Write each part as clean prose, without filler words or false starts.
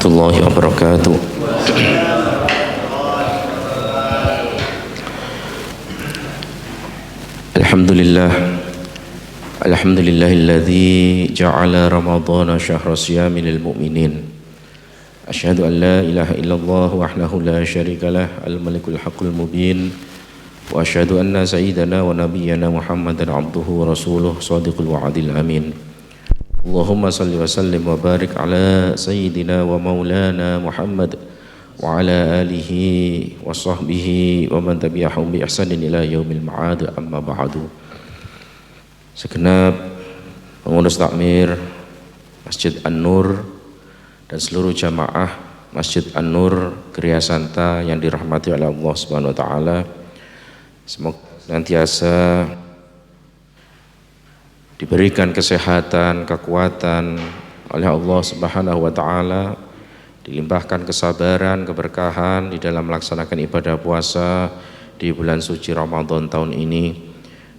warahmatullahi wabarakatuh. Alhamdulillahilladzi ja'ala ramadhana syahra siyami lil mu'minin. Asyhadu an la ilaha illallah wahdahu la syarikalah al-malikul haqqul mubin. Wa asyhadu anna sayyidana wa nabiyyana Muhammadan abduhu wa rasuluh shadiqul wa'adil amin. Allahumma salli wa sallim wa barik ala sayyidina wa maulana Muhammad wa ala alihi wa sahbihi wa man tabi'ahum bi ihsanin ila yaumil ma'ad, amma ba'du. Segenap pengurus takmir Masjid An-Nur dan seluruh jamaah Masjid An-Nur Geria Santa yang dirahmati oleh Allah Subhanahu wa taala, semoga senantiasa diberikan kesehatan, kekuatan oleh Allah Subhanahu wa taala, dilimpahkan kesabaran, keberkahan di dalam melaksanakan ibadah puasa di bulan suci Ramadan tahun ini,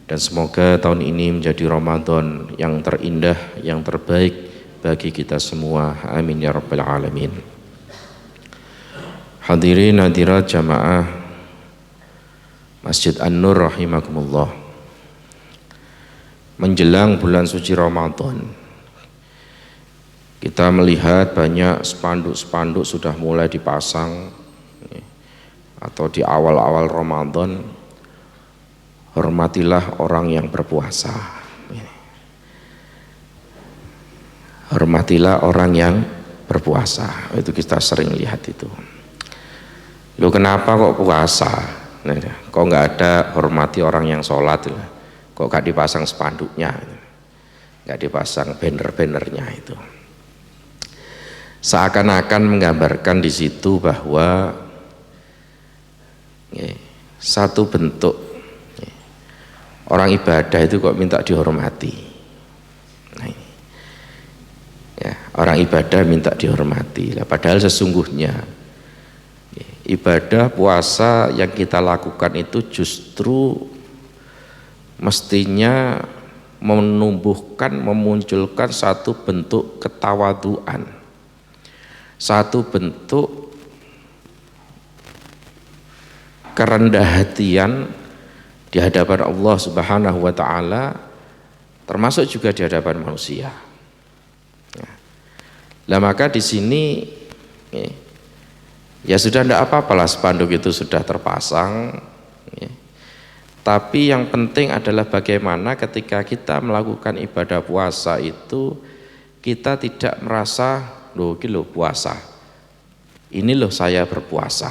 dan semoga tahun ini menjadi Ramadan yang terindah, yang terbaik bagi kita semua. Amin ya rabbal alamin. Hadirin hadirat jamaah Masjid An-Nur rahimakumullah. Menjelang bulan suci Ramadan, kita melihat banyak spanduk-spanduk sudah mulai dipasang, atau di awal-awal Ramadan, hormatilah orang yang berpuasa. Hormatilah orang yang berpuasa. Itu kita sering lihat itu. Loh, kenapa kok puasa? Kok nggak ada hormati orang yang sholat? Kok gak dipasang spanduknya, gak dipasang banner-bannernya itu. Seakan-akan menggambarkan di situ bahwa satu bentuk orang ibadah itu kok minta dihormati. Orang ibadah minta dihormati. Padahal sesungguhnya ibadah puasa yang kita lakukan itu justru mestinya menumbuhkan, memunculkan satu bentuk ketawaduan, satu bentuk kerendah hatian di hadapan Allah Subhanahu wa taala, termasuk juga di hadapan manusia. Lah maka di sini ya sudah tidak apa-apalah spanduk itu sudah terpasang. Tapi yang penting adalah bagaimana ketika kita melakukan ibadah puasa itu kita tidak merasa, loh ini loh puasa, ini loh saya berpuasa,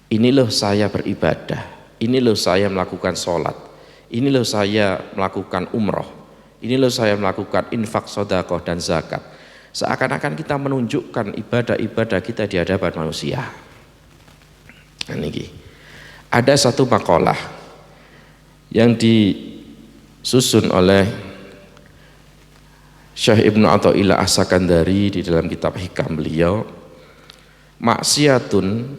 ini loh saya beribadah, ini loh saya melakukan sholat, ini loh saya melakukan umroh, ini loh saya melakukan infak, sedekah dan zakat. Seakan-akan kita menunjukkan ibadah-ibadah kita di hadapan manusia. Ini ada satu makalah yang disusun oleh Syekh Ibnu Athaillah As-Sakandari di dalam kitab hikam beliau, maksiatun,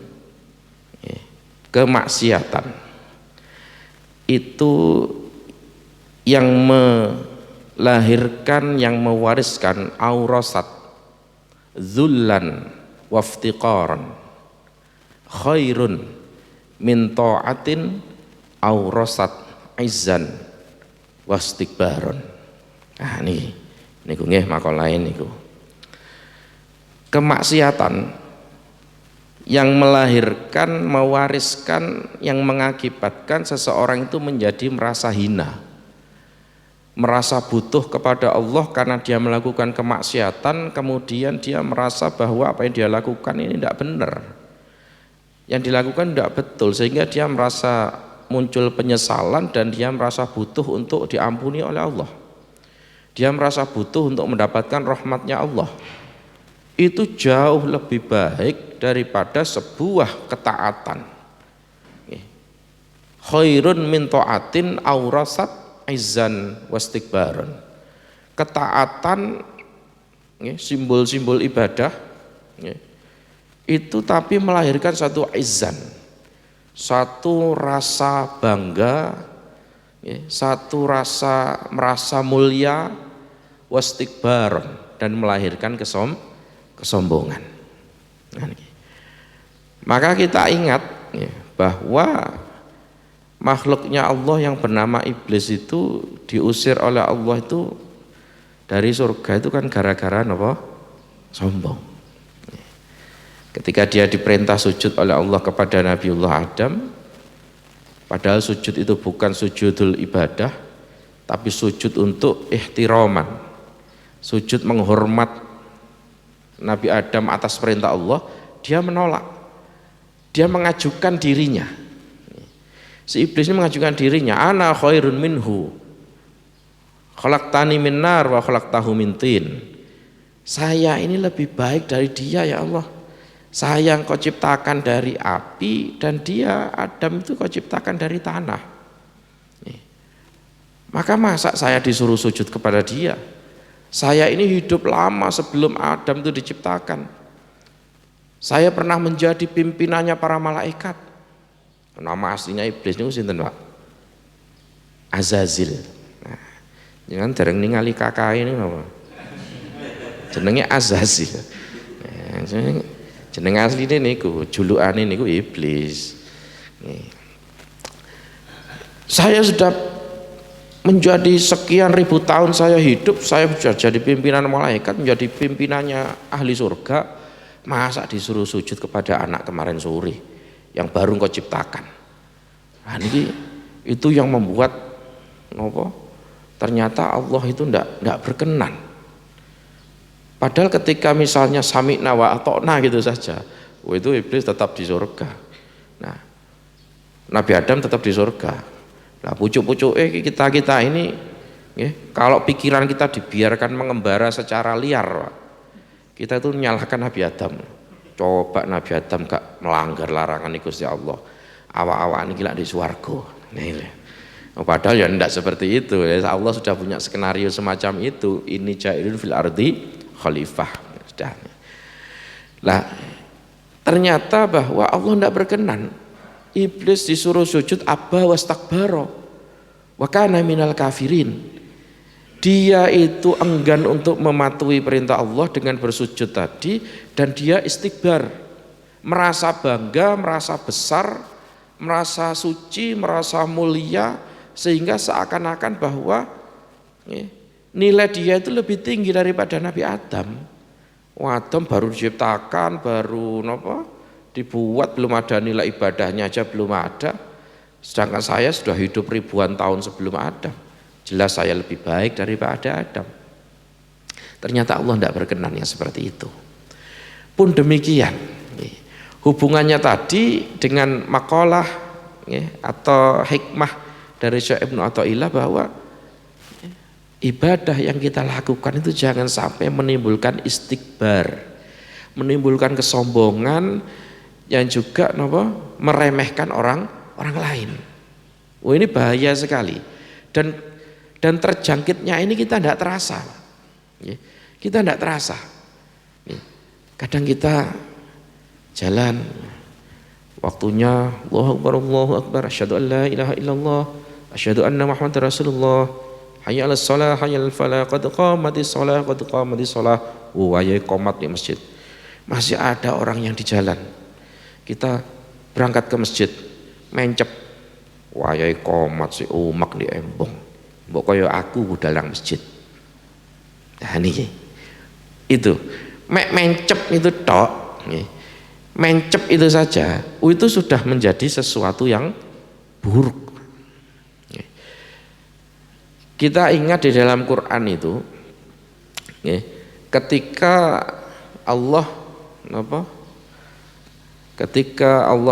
kemaksiatan itu yang melahirkan, yang mewariskan aurasat zullan waftiqaran khairun min ta'atin aurasat izzan wastikbaron. Nah niku nggih makal lain niku. Kemaksiatan yang melahirkan, mewariskan, yang mengakibatkan seseorang itu menjadi merasa hina, merasa butuh kepada Allah karena dia melakukan kemaksiatan, kemudian dia merasa bahwa apa yang dia lakukan ini tidak benar, yang dilakukan tidak betul, sehingga dia merasa muncul penyesalan dan dia merasa butuh untuk diampuni oleh Allah. Dia merasa butuh untuk mendapatkan rahmatnya Allah. Itu jauh lebih baik daripada sebuah ketaatan. Khairun min ta'atin aurasat izzan wastikbaron. Ketaatan, simbol-simbol ibadah, itu tapi melahirkan satu izzan, satu rasa bangga, satu rasa merasa mulia, wastikbaron, dan melahirkan kesombongan. Maka kita ingat ya, bahwa makhluknya Allah yang bernama iblis itu diusir oleh Allah itu dari surga itu kan gara-gara apa? Sombong. Ketika dia diperintah sujud oleh Allah kepada Nabiullah Adam, padahal sujud itu bukan sujudul ibadah, tapi sujud untuk ihtiraman, sujud menghormat Nabi Adam atas perintah Allah, dia menolak, dia mengajukan dirinya. Si iblis ini mengajukan dirinya, ana khairun minhu, khalaqtani min nar wa khalaqtahu min tin. Saya ini lebih baik dari dia ya Allah. Saya yang kau ciptakan dari api dan dia Adam itu kau ciptakan dari tanah. Maka masa saya disuruh sujud kepada dia? Saya ini hidup lama sebelum Adam itu diciptakan. Saya pernah menjadi pimpinannya para malaikat. Nama aslinya iblis niku sinten, Pak? Azazil. Nah, jangan dereng ningali kakak ini apa? Jenenge Azazil. Nah, jeneng asline niku, julukane niku iblis. Nih. Saya sudah menjadi sekian ribu tahun saya hidup, saya sudah jadi pimpinan malaikat, menjadi pimpinannya ahli surga. Masa disuruh sujud kepada anak kemarin sore yang baru kau ciptakan? Nah, ini itu yang membuat apa? Ternyata Allah itu tidak berkenan. Padahal ketika misalnya sami'na wa ata'na gitu saja, itu iblis tetap di surga. Nah, Nabi Adam tetap di surga. Nah, pucuk-pucuk kita ini, ya, kalau pikiran kita dibiarkan mengembara secara liar, kita itu menyalahkan Nabi Adam. Coba Nabi Adam gak melanggar larangan Gusti Allah, awak-awak ini gila di swarga. Padahal ya tidak seperti itu. Allah sudah punya skenario semacam itu. Ini ja'ilun fil ardi khalifah. Lah, ternyata bahwa Allah tidak berkenan. Iblis disuruh sujud abba wastakbara wa kana minal kafirin. Dia itu enggan untuk mematuhi perintah Allah dengan bersujud tadi, dan dia istikbar, merasa bangga, merasa besar, merasa suci, merasa mulia, sehingga seakan-akan bahwa nilai dia itu lebih tinggi daripada Nabi Adam. Adam baru diciptakan, baru dibuat, belum ada nilai ibadahnya aja belum ada. Sedangkan saya sudah hidup ribuan tahun sebelum Adam. Jelas saya lebih baik daripada Adam. Ternyata Allah tidak berkenan yang seperti itu. Pun demikian, hubungannya tadi dengan makalah atau hikmah dari Syekh Ibnu Athaillah bahwa ibadah yang kita lakukan itu jangan sampai menimbulkan istikbar, menimbulkan kesombongan yang juga meremehkan orang lain. Oh, ini bahaya sekali. Dan terjangkitnya ini kita tidak terasa. Kita tidak terasa. Kadang kita jalan, waktunya Allahu Akbar, asyhadu an la ilaha illallah, asyhadu anna Muhammadar Rasulullah, hayya 'alas shalah, hayya 'alal falah, qad qamatis shalah, qad qamatis shalah. Ayat qomat di masjid. Masih ada orang yang di jalan. Kita berangkat ke masjid, mencep, ayat qomat si umak di embong. Mbok kaya aku dalang masjid. Nah niki. Itu mencep itu tok, mencep itu saja, itu sudah menjadi sesuatu yang buruk. Kita ingat di dalam Quran itu, ketika Allah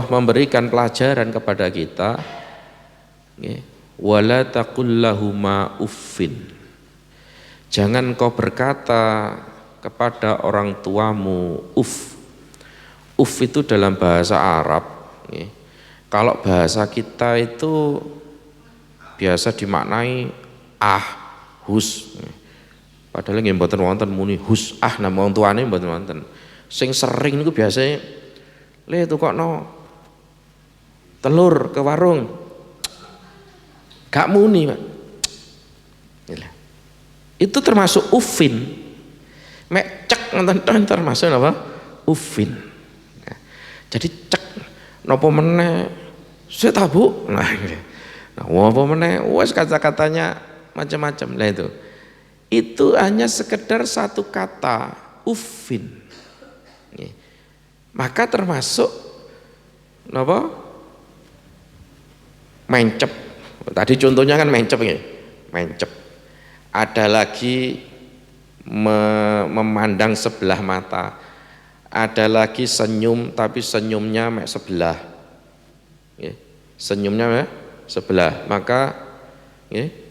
memberikan pelajaran kepada kita, wala taqul lahuma uffin, jangan kau berkata kepada orang tuamu uff. Uff itu dalam bahasa Arab, kalau bahasa kita itu biasa dimaknai hus. Padahal nggih mboten wonten muni hus nama wong tuane mboten wonten. Sing sering niku biasanya le tukokno telur ke warung. Gak muni, Pak. Itu termasuk uffin. Mek cek nonton termasuk apa? Uffin. Jadi cek napa meneh saya tak Bu. Nah apa meneh wes kata-katanya macam-macam lah itu hanya sekedar satu kata uffin. Maka termasuk napa mencep. Tadi contohnya kan mencep ya, mencep. Ada lagi memandang sebelah mata. Ada lagi senyum tapi senyumnya mek sebelah. Senyumnya sebelah. Maka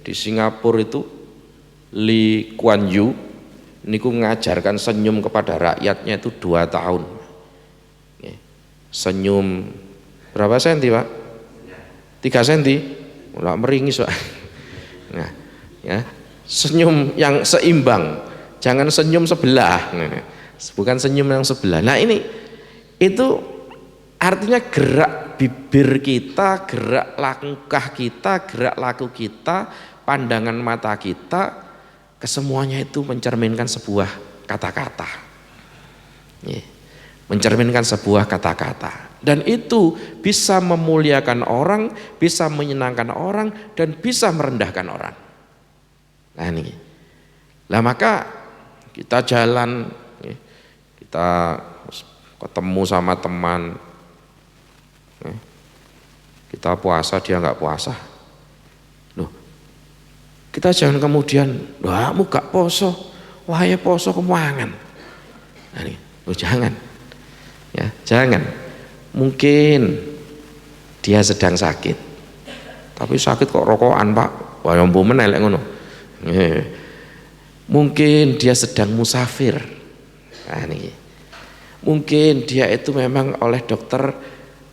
di Singapura itu Lee Kuan Yew niku mengajarkan senyum kepada rakyatnya itu 2 tahun. Senyum berapa senti Pak? 3 senti? Nggak meringis Pak. Nah, ya, senyum yang seimbang, jangan senyum sebelah. Bukan senyum yang sebelah. Nah ini itu artinya gerak bibir kita, gerak langkah kita, gerak laku kita, pandangan mata kita, kesemuanya itu mencerminkan sebuah kata-kata. Mencerminkan sebuah kata-kata. Dan itu bisa memuliakan orang, bisa menyenangkan orang, dan bisa merendahkan orang. Nah ini. Lah maka kita jalan, kita ketemu sama teman, kita puasa dia nggak puasa, loh kita jangan kemudian, wah kamu gak poso, wah ya poso kemangan, nah ini, loh jangan, ya jangan, mungkin dia sedang sakit, tapi sakit kok rokokan Pak, wah yang menelek ngono, mungkin dia sedang musafir, nah ini, mungkin dia itu memang oleh dokter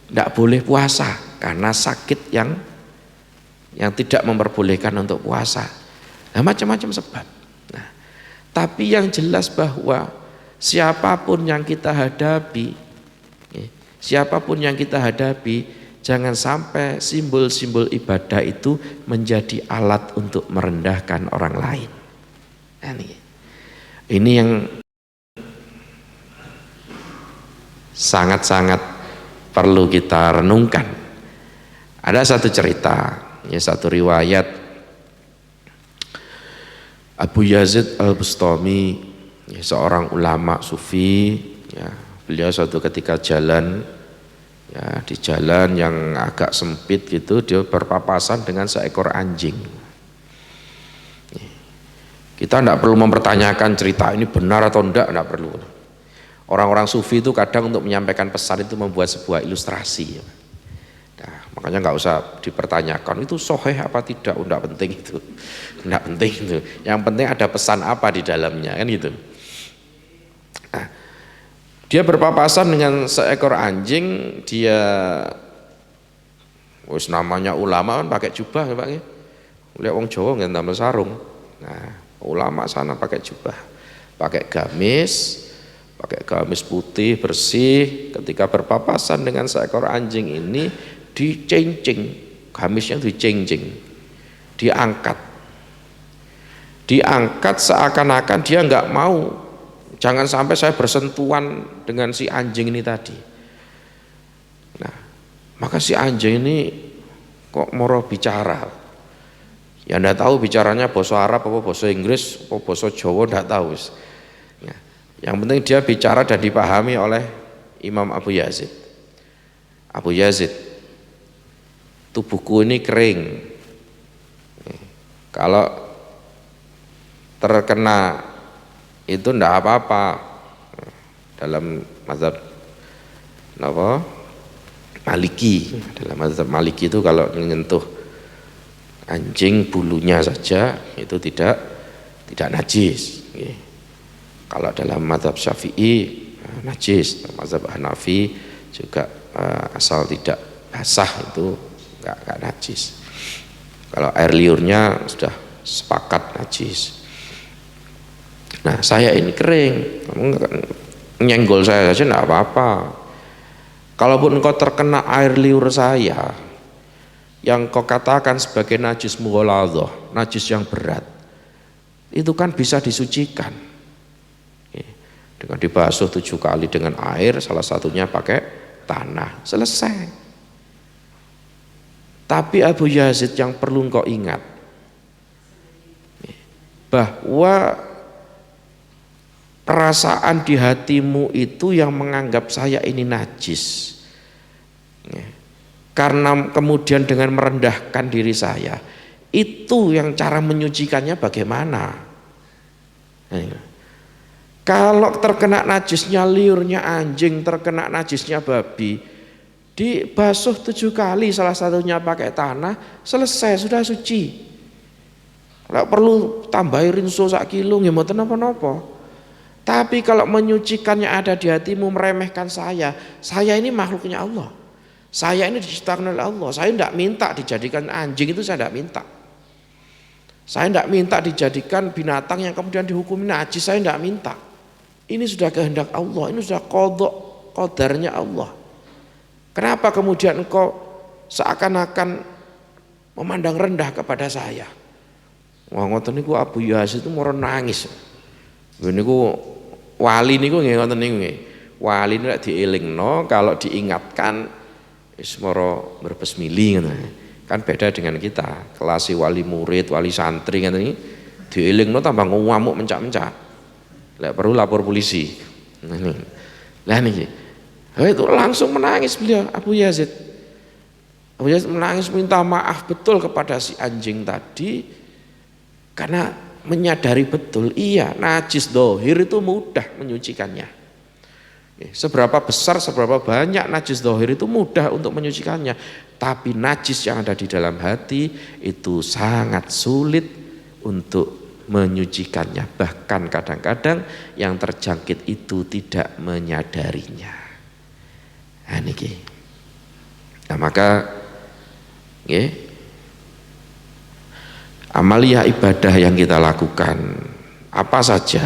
tidak boleh puasa karena sakit yang tidak memperbolehkan untuk puasa. Nah, macam-macam sebab. Nah, tapi yang jelas bahwa siapapun yang kita hadapi, jangan sampai simbol-simbol ibadah itu menjadi alat untuk merendahkan orang lain. Nah, ini yang sangat-sangat perlu kita renungkan. Ada satu cerita, ya satu riwayat Abu Yazid Al-Bustami, ya, seorang ulama sufi, ya, beliau suatu ketika jalan, ya, di jalan yang agak sempit gitu, dia berpapasan dengan seekor anjing. Kita tidak perlu mempertanyakan cerita ini benar atau tidak perlu. Orang-orang sufi itu kadang untuk menyampaikan pesan itu membuat sebuah ilustrasi. Nah, makanya nggak usah dipertanyakan itu sahih apa tidak, enggak penting itu. Enggak penting itu. Yang penting ada pesan apa di dalamnya kan gitu. Nah, dia berpapasan dengan seekor anjing, dia wis namanya ulama kan pakai jubah ya Pak ya. Lihat wong Jawa nggak tambah sarung. Nah, ulama sana pakai jubah, pakai gamis putih bersih. Ketika berpapasan dengan seekor anjing ini, dicincing, gamisnya dicincing, diangkat seakan-akan dia nggak mau, jangan sampai saya bersentuhan dengan si anjing ini tadi. Nah, maka si anjing ini kok moro bicara, ya ndak tahu bicaranya bahasa Arab apa bahasa Inggris apa bahasa Jawa, ndak tahu. Yang penting dia bicara dan dipahami oleh Imam Abu Yazid. Abu Yazid, tubuhku ini kering. Kalau terkena itu ndak apa-apa. Dalam mazhab Maliki, dalam mazhab Maliki itu kalau menyentuh anjing bulunya saja itu tidak najis. Kalau dalam mazhab Syafi'i najis, mazhab Hanafi juga asal tidak basah itu enggak najis. Kalau air liurnya sudah sepakat najis. Nah, saya ini kering, kamu nyenggol saya saja enggak apa-apa. Kalaupun engkau terkena air liur saya yang kau katakan sebagai najis mughaladhah, najis yang berat, itu kan bisa disucikan dengan dibasuh 7 kali dengan air, salah satunya pakai tanah, selesai. Tapi Abu Yazid yang perlu engkau ingat, bahwa perasaan di hatimu itu yang menganggap saya ini najis, karena kemudian dengan merendahkan diri saya, itu yang cara menyucikannya bagaimana? Kalau terkena najisnya liurnya anjing, terkena najisnya babi, dibasuh 7 kali, salah satunya pakai tanah, selesai, sudah suci. Nggak perlu tambahin rinso sak kilo, nggih mboten napa-napa. Tapi kalau menyucikannya ada di hatimu, meremehkan saya ini makhluknya Allah. Saya ini diciptakan oleh Allah. Saya tidak minta dijadikan anjing, itu saya tidak minta. Saya tidak minta dijadikan binatang yang kemudian dihukumi najis, saya tidak minta. Ini sudah kehendak Allah, ini sudah qadha qadarnya Allah. Kenapa kemudian engkau seakan-akan memandang rendah kepada saya? Wah, ngoten niku Abu Yazid itu mau nangis. Niku wali niku nggih ngoten niku nggih. Wali nek dielingno, kalau diingatkan wis moro berbesmili ngoten. Kan beda dengan kita, kelas wali murid, wali santri ngoten iki dielingno tambah ngamuk mencak-mencak. Lek perlu lapor polisi. Lah niki. Itu langsung menangis beliau Abu Yazid. Abu Yazid menangis minta maaf betul kepada si anjing tadi, karena menyadari betul iya najis dohir itu mudah menyucikannya. Seberapa besar, seberapa banyak najis dohir itu mudah untuk menyucikannya, tapi najis yang ada di dalam hati itu sangat sulit untuk menyucikannya. Bahkan kadang-kadang yang terjangkit itu tidak menyadarinya. Nah, niki. Nah, maka amalia ibadah yang kita lakukan apa saja,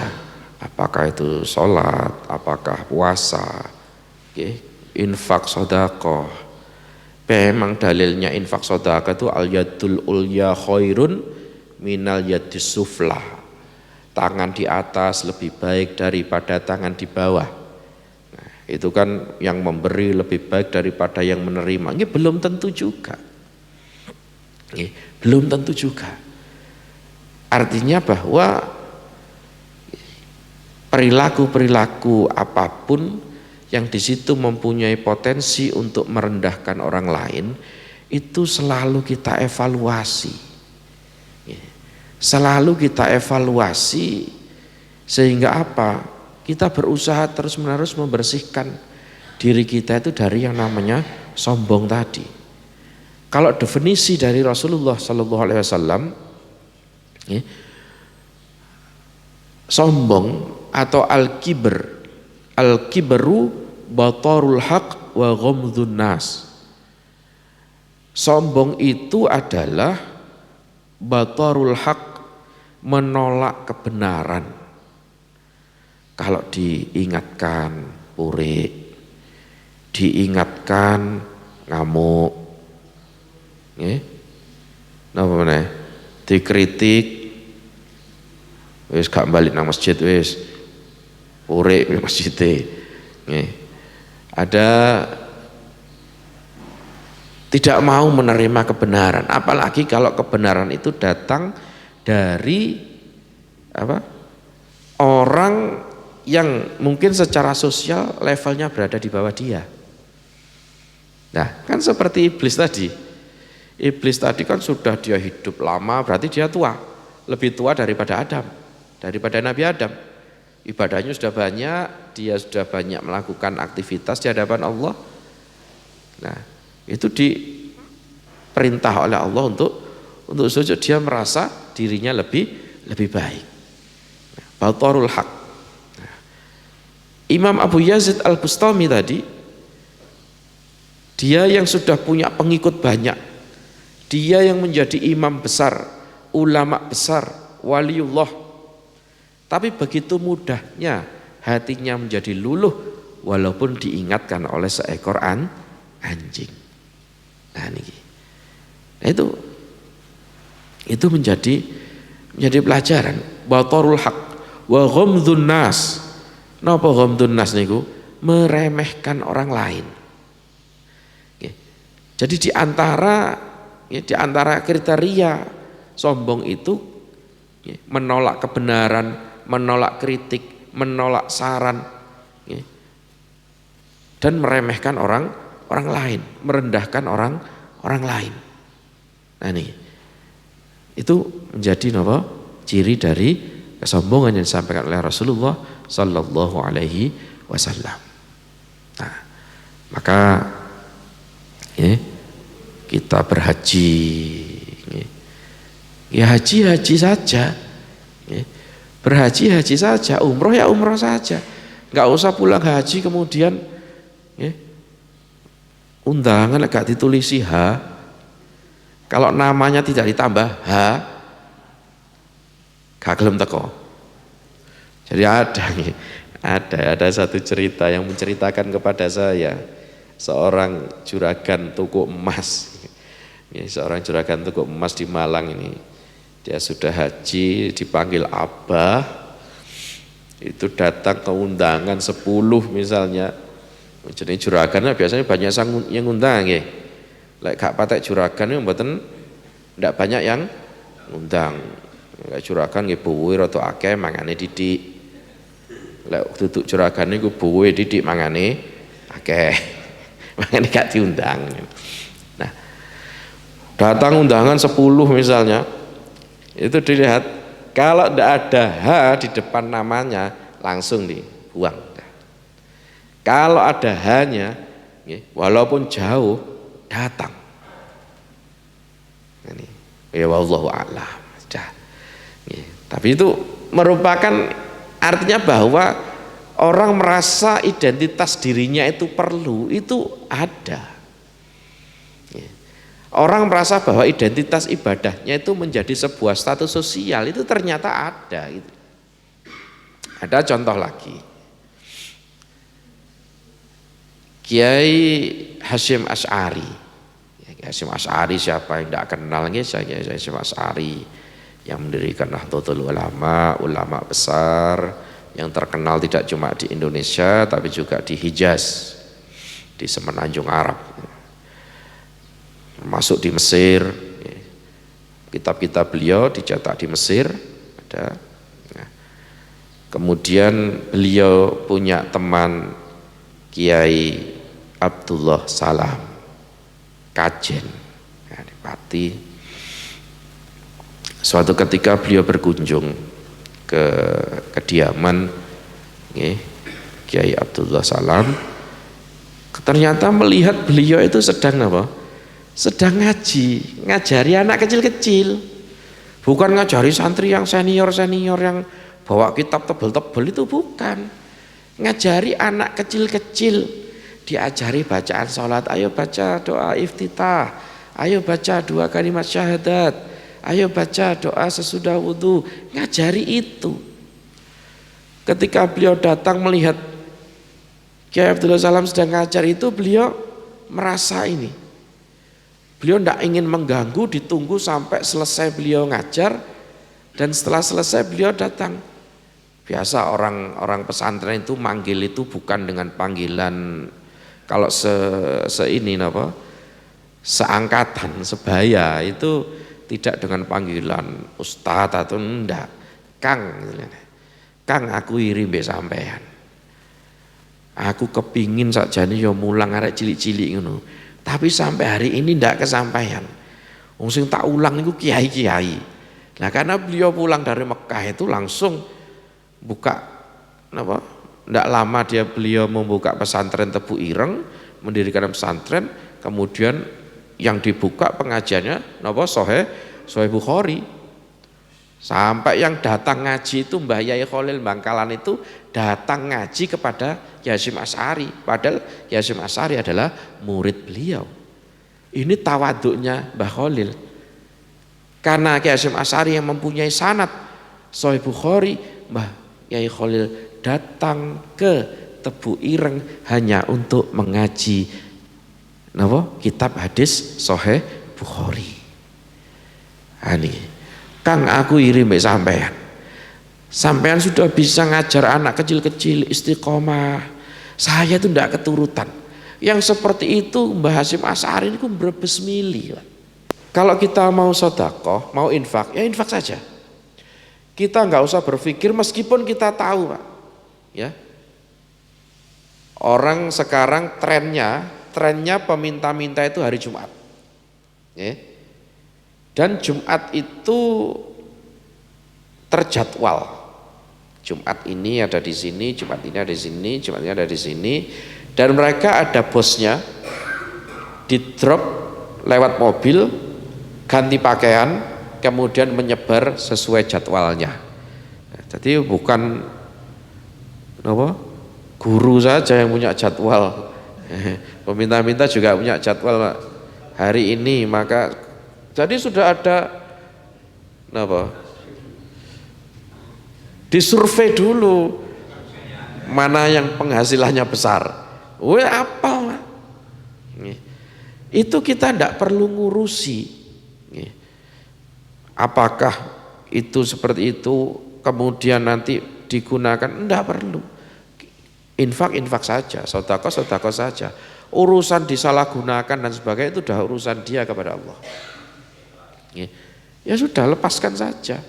apakah itu sholat, apakah puasa, infak, sedekah. Memang dalilnya infak sedekah itu al yadul ulya khairun minal yadis sufla. Tangan di atas lebih baik daripada tangan di bawah. Nah, itu kan yang memberi lebih baik daripada yang menerima. Ini belum tentu juga. Belum tentu juga. Artinya bahwa perilaku-perilaku apapun yang di situ mempunyai potensi untuk merendahkan orang lain, itu selalu kita evaluasi. Selalu kita evaluasi sehingga apa? Kita berusaha terus-menerus membersihkan diri kita itu dari yang namanya sombong tadi. Kalau definisi dari Rasulullah Sallallahu Alaihi Wasallam, sombong atau al-kibru batarul haq wa ghamdun nas. Sombong itu adalah batarul haq, menolak kebenaran. Kalau diingatkan purik, diingatkan ngamuk, napa meneh? Dikritik, wis gak balik nang masjid, wis purik di masjid. Ada tidak mau menerima kebenaran, apalagi kalau kebenaran itu datang dari orang yang mungkin secara sosial levelnya berada di bawah dia. Nah, kan seperti iblis tadi. Iblis tadi kan sudah dia hidup lama, berarti dia tua, lebih tua daripada Adam, daripada Nabi Adam. Ibadahnya sudah banyak, dia sudah banyak melakukan aktivitas di hadapan Allah. Nah, itu diperintah oleh Allah untuk sujud, dia merasa dirinya lebih baik. Batarul haq. Imam Abu Yazid Al-Bustami tadi, dia yang sudah punya pengikut banyak, dia yang menjadi imam besar, ulama besar, waliullah, tapi begitu mudahnya hatinya menjadi luluh walaupun diingatkan oleh seekor anjing. Nah, ini. Nah, itu menjadi pelajaran. Batarul haq wa ghamdun nas. Napa ghamdun nas niku? Meremehkan orang lain. Jadi di antara kriteria sombong itu ya, menolak kebenaran, menolak kritik, menolak saran, ya, dan meremehkan orang lain, merendahkan orang lain. Nah ini itu menjadi ciri dari kesombongan yang disampaikan oleh Rasulullah Sallallahu Alaihi Wasallam. Nah, maka ya, kita berhaji, ya haji saja, ya, berhaji saja, umroh ya umroh saja, nggak usah pulang haji kemudian ya, undangan agak ditulisi H, kalau namanya tidak ditambah H, gak gelem teko. Jadi ada satu cerita yang menceritakan kepada saya, seorang juragan toko emas, ya, seorang juragan toko emas di Malang ini, dia sudah haji, dipanggil abah, itu datang ke undangan 10 misalnya. Jadi juragan biasanya banyak yang undang ya. Lek gak patek juragan itu mboten ndak banyak yang undang. Lek juragan nggih buwe rada akeh mangane didik. Lek duduk juragan niku buwe didik mangane akeh. Mangane gak diundang. Nah, datang undangan 10 misalnya. Itu dilihat kalau ndak ada H di depan namanya langsung dibuang. Kalau ada hanya, walaupun jauh datang. Ini, ya wallahu a'lam. Tapi itu merupakan artinya bahwa orang merasa identitas dirinya itu perlu, itu ada. Orang merasa bahwa identitas ibadahnya itu menjadi sebuah status sosial, itu ternyata ada. Ada contoh lagi. Kiai Hasyim Asy'ari. Hasyim Asy'ari siapa yang tidak kenal Kiai Hasyim Asy'ari yang mendirikan Nahdlatul Ulama, ulama besar yang terkenal tidak cuma di Indonesia tapi juga di Hijaz, di semenanjung Arab. Masuk di Mesir. Kitab-kitab beliau dicetak di Mesir, ada. Kemudian beliau punya teman Kiai Abdullah Salam Kajen, ya, di Pati. Suatu ketika beliau berkunjung ke kediaman Kiai Abdullah Salam, ternyata melihat beliau itu sedang apa? Sedang ngajari anak kecil-kecil, bukan ngajari santri yang senior-senior yang bawa kitab tebel-tebel, itu bukan. Ngajari anak kecil-kecil, diajari bacaan sholat, ayo baca doa iftitah, ayo baca 2 kalimat syahadat, ayo baca doa sesudah wudhu, ngajari itu. Ketika beliau datang melihat Kiai Abdullah Salam sedang ngajar itu, beliau merasa ini, beliau tidak ingin mengganggu, ditunggu sampai selesai beliau ngajar, dan setelah selesai beliau datang. Biasa orang pesantren itu manggil itu bukan dengan panggilan kalau seangkatan, sebaya, itu tidak dengan panggilan ustadz atau enggak, Kang aku iri mbek sampean. Aku kepingin sakjane yo mulang arek cilik-cilik ngono. Tapi sampai hari ini ndak kesampaian. Wong sing tak ulang niku kiai-kiai. Nah, karena beliau pulang dari Mekah itu langsung buka ndak lama beliau membuka pesantren Tebu Ireng, mendirikan pesantren, kemudian yang dibuka pengajiannya Sahih Bukhari. Sampai yang datang ngaji itu Mbah Yai Khalil Bangkalan itu datang ngaji kepada Kiai Hasyim Asy'ari, padahal Kiai Hasyim Asy'ari adalah murid beliau. Ini tawaduknya Mbah Khalil. Karena Kiai Hasyim Asy'ari yang mempunyai sanad Sahih Bukhari, Mbah Yai Khalil datang ke Tebu Ireng hanya untuk mengaji kitab hadis Sahih Bukhari. Ini, Kang aku iri mbek sampean. Sampean sudah bisa ngajar anak kecil-kecil istiqomah. Saya itu tidak keturutan. Yang seperti itu Mbah Hasyim Asy'ari ini berbes mili. Kalau kita mau sedekah, mau infak, ya infak saja. Kita nggak usah berpikir meskipun kita tahu Pak, ya. Orang sekarang trennya peminta-minta itu hari Jumat. Ya. Dan Jumat itu terjadwal. Jumat ini ada di sini, Jumat ini ada di sini, Jumat ini ada di sini. Dan mereka ada bosnya, di drop lewat mobil, ganti pakaian, kemudian menyebar sesuai jadwalnya. Jadi bukan apa, guru saja yang punya jadwal, peminta-minta juga punya jadwal hari ini. Maka jadi sudah ada apa, disurvei dulu mana yang penghasilannya besar. Apa? Itu kita tidak perlu ngurusi. Apakah itu seperti itu kemudian nanti digunakan? Tidak perlu. Infak saja, sedekah saja. Urusan disalahgunakan dan sebagainya itu sudah urusan dia kepada Allah. Ya sudah, lepaskan saja.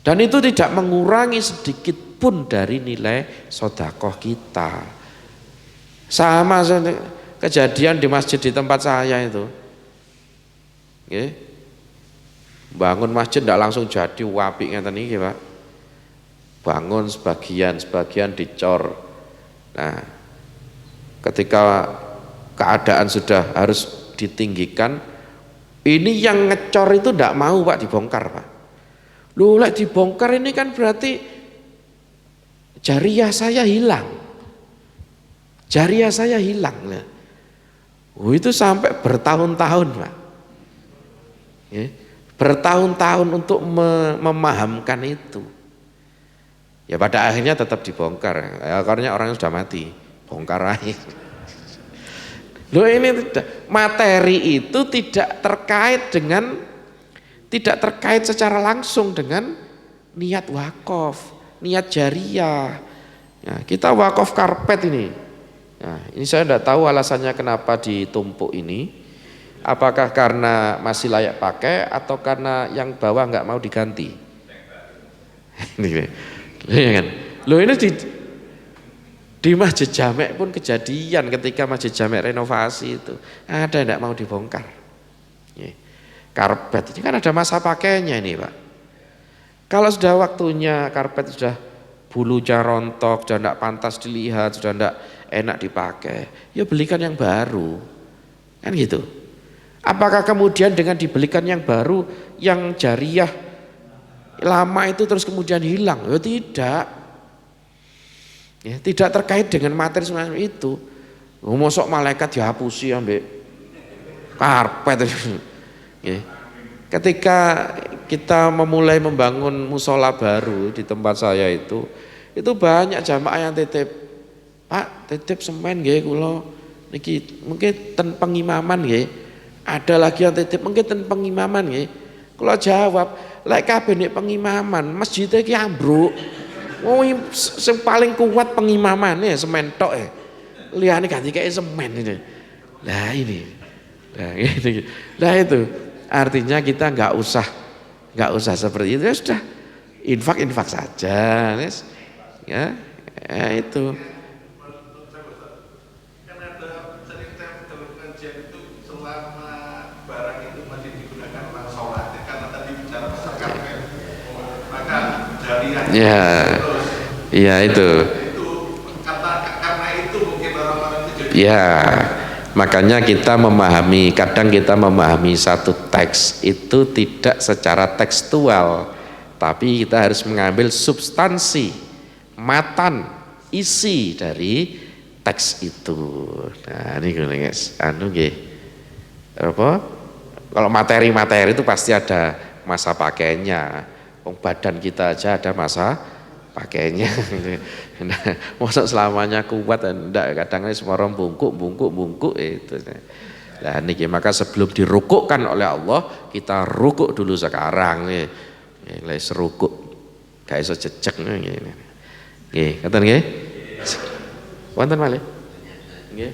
Dan itu tidak mengurangi sedikit pun dari nilai sedekah kita. Sama kejadian di masjid di tempat saya itu. Bangun masjid tidak langsung jadi wapi ngeten iki, Pak. Bangun sebagian dicor. Nah, ketika keadaan sudah harus ditinggikan, ini yang ngecor itu tidak mau Pak dibongkar, Pak. Loh, lek dibongkar ini kan berarti jariah saya hilang. Jariah saya hilang. Itu sampai bertahun-tahun Pak. Bertahun-tahun untuk memahamkan itu. Ya pada akhirnya tetap dibongkar. Ya, karena orangnya sudah mati, bongkar aja. Loh, ini materi itu tidak terkait secara langsung dengan niat wakaf, niat jariah. Ya, kita wakaf karpet ini. Nah, ini saya tidak tahu alasannya kenapa ditumpuk ini. Apakah karena masih layak pakai atau karena yang bawah nggak mau diganti? Loh, ini di Masjid Jamek pun kejadian ketika Masjid Jamek renovasi itu ada tidak mau dibongkar. Karpet ini kan ada masa pakainya ini Pak. Kalau sudah waktunya karpet sudah bulunya rontok, sudah tidak pantas dilihat, sudah tidak enak dipakai, ya belikan yang baru, kan gitu. Apakah kemudian dengan dibelikan yang baru, yang jariah lama itu terus kemudian hilang? Ya tidak. Ya, tidak terkait dengan materi semacam itu. Mosok malaikat dihapusi ambek karpet. Ya. Ketika kita memulai membangun musola baru di tempat saya itu banyak jamaah yang titip, Pak, titip semen nggih kula niki mungkin ten pengimaman nggih. Ada lagi yang titip mungkin ten pengimaman nggih. Kula jawab, lek kabeh nek pengimaman, masjid iki ambruk. Wong sing paling kuat pengimamane semen tok liyane ganti kayak semen ini. Lah ini. Lah itu artinya kita nggak usah seperti itu, ya sudah infak saja, ya itu. Ya itu. Karena itu mungkin orang-orang itu jadi. Ya, makanya kadang kita memahami satu teks itu tidak secara tekstual, tapi kita harus mengambil substansi, matan, isi dari teks itu. Nah, ini guys, kalau materi itu pasti ada masa pakainya. Badan kita aja ada masa pakainya. Nah, masa selamanya kuat dan enggak, kadang semua orang bungkuk itu. Nah, niki maka sebelum dirukukkan oleh Allah, kita rukuk dulu sekarang nih. Nilai serukuk gak iso jejeg ngene. Nggih, ngoten nggih. Wonten malih. Nggih.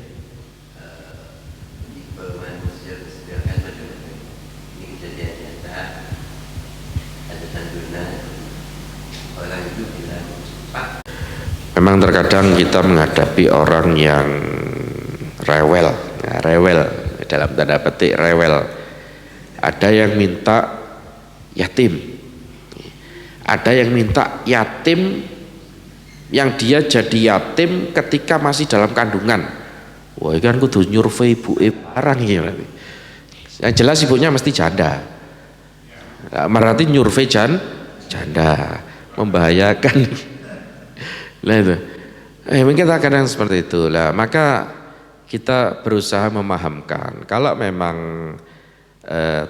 Memang terkadang kita menghadapi orang yang rewel, nah, rewel dalam tanda petik rewel. Ada yang minta yatim, ada yang minta yatim yang dia jadi yatim ketika masih dalam kandungan. Wah, kan kudu nyurvei ibuke barang iki. Yang jelas ibunya mesti janda. Nah, berarti nyurvei janda membahayakan. Lah itu. Mungkin kadang seperti itu lah. Maka kita berusaha memahamkan kalau memang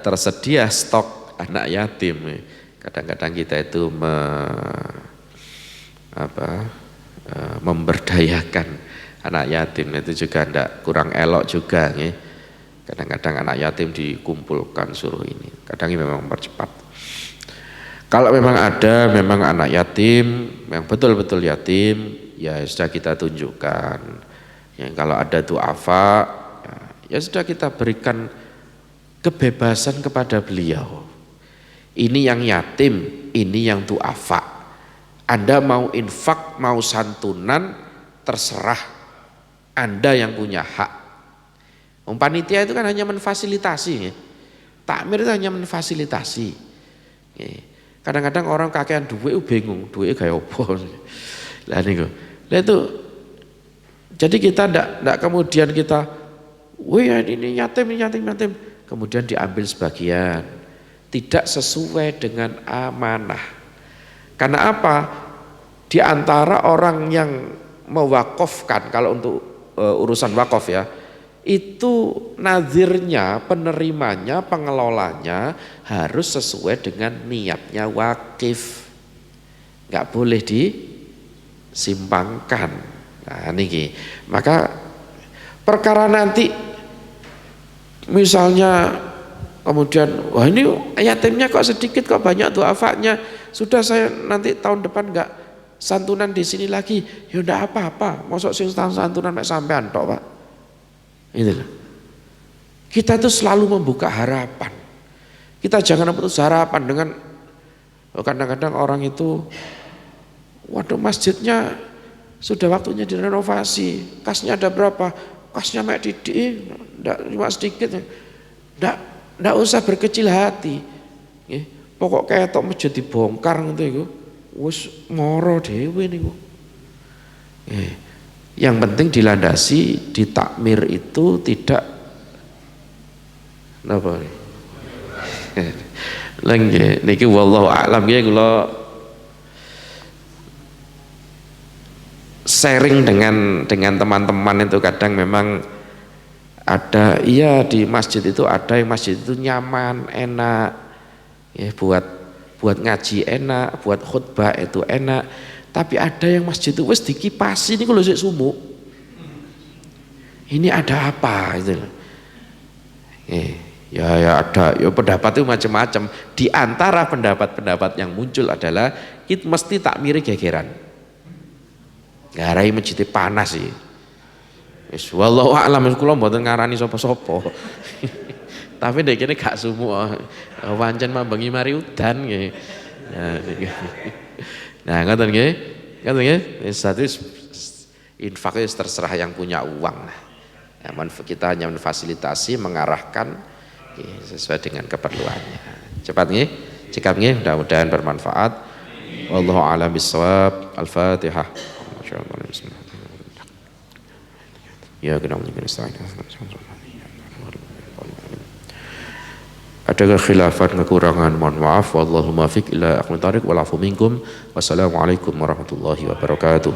tersedia stok anak yatim, kadang-kadang kita itu memberdayakan anak yatim, itu juga tidak kurang elok juga. Kadang-kadang anak yatim dikumpulkan suruh ini, kadang ini memang mempercepat. Kalau memang ada memang anak yatim yang betul-betul yatim, ya sudah kita tunjukkan. Ya, kalau ada du'afa, ya sudah kita berikan kebebasan kepada beliau. Ini yang yatim, ini yang du'afa. Anda mau infak, mau santunan, terserah. Anda yang punya hak. Panitia itu kan hanya memfasilitasi. Ya. Takmir itu hanya memfasilitasi. Ya. Kadang-kadang orang kakean duit bingung, duit kayak apa. Lah niku. Lah itu jadi kita ndak kemudian kita ini yatim, kemudian diambil sebagian. Tidak sesuai dengan amanah. Karena apa? Di antara orang yang mewakafkan, kalau untuk urusan wakaf ya, itu nazirnya, penerimanya, pengelolanya harus sesuai dengan niatnya wakif, nggak boleh disimpangkan. Nah niki, maka perkara nanti misalnya kemudian wah ini yatimnya kok sedikit kok banyak du'afanya, sudah saya nanti tahun depan nggak santunan di sini lagi, ya udah apa-apa, mosok sing santunan mek sampean tok Pak. Itulah. Kita itu selalu membuka harapan. Kita jangan putus harapan dengan kadang-kadang orang itu, waduh masjidnya sudah waktunya direnovasi, kasnya ada berapa? Kasnya mek didik, cuma sedikit. Ndak usah berkecil hati. Pokok kayak tok masjid dibongkar ngono iku, wis moro dhewe niku. Yang penting dilandasi di takmir itu tidak napa nggih niki wallahu a'lam nggih kula sharing dengan teman-teman itu kadang memang ada iya di masjid itu ada yang masjid itu nyaman, enak ya buat ngaji enak, buat khutbah itu enak. Tapi ada yang masjid itu wis dikipasi ini kalau sik sumuk. Ini ada apa itu? Ya ada, ya pendapat itu macam-macam. Di antara pendapat-pendapat yang muncul adalah kita mesti takmiri gegeran. Ngarai masjid panas sih. Wis wallahu a'lam kula mboten ngarani sapa-sapa. Tapi ndek kene gak sumuk. Pancen mambengi mari udan nggih. Nah, ngoten nggih. Ngoten nggih. Satu infak itu terserah yang punya uang. Ya, kita hanya memfasilitasi, mengarahkan sesuai dengan keperluannya. Cepat nggih. Cekap nggih, mudah-mudahan bermanfaat. Wallahu a'lam bissawab. Al-Fatihah. Ya, ada kekhilafan, kekurangan, mohon maaf. Wallahumma fiq ila aqwamit thariq wal afu minkum. Wassalamualaikum warahmatullahi wabarakatuh.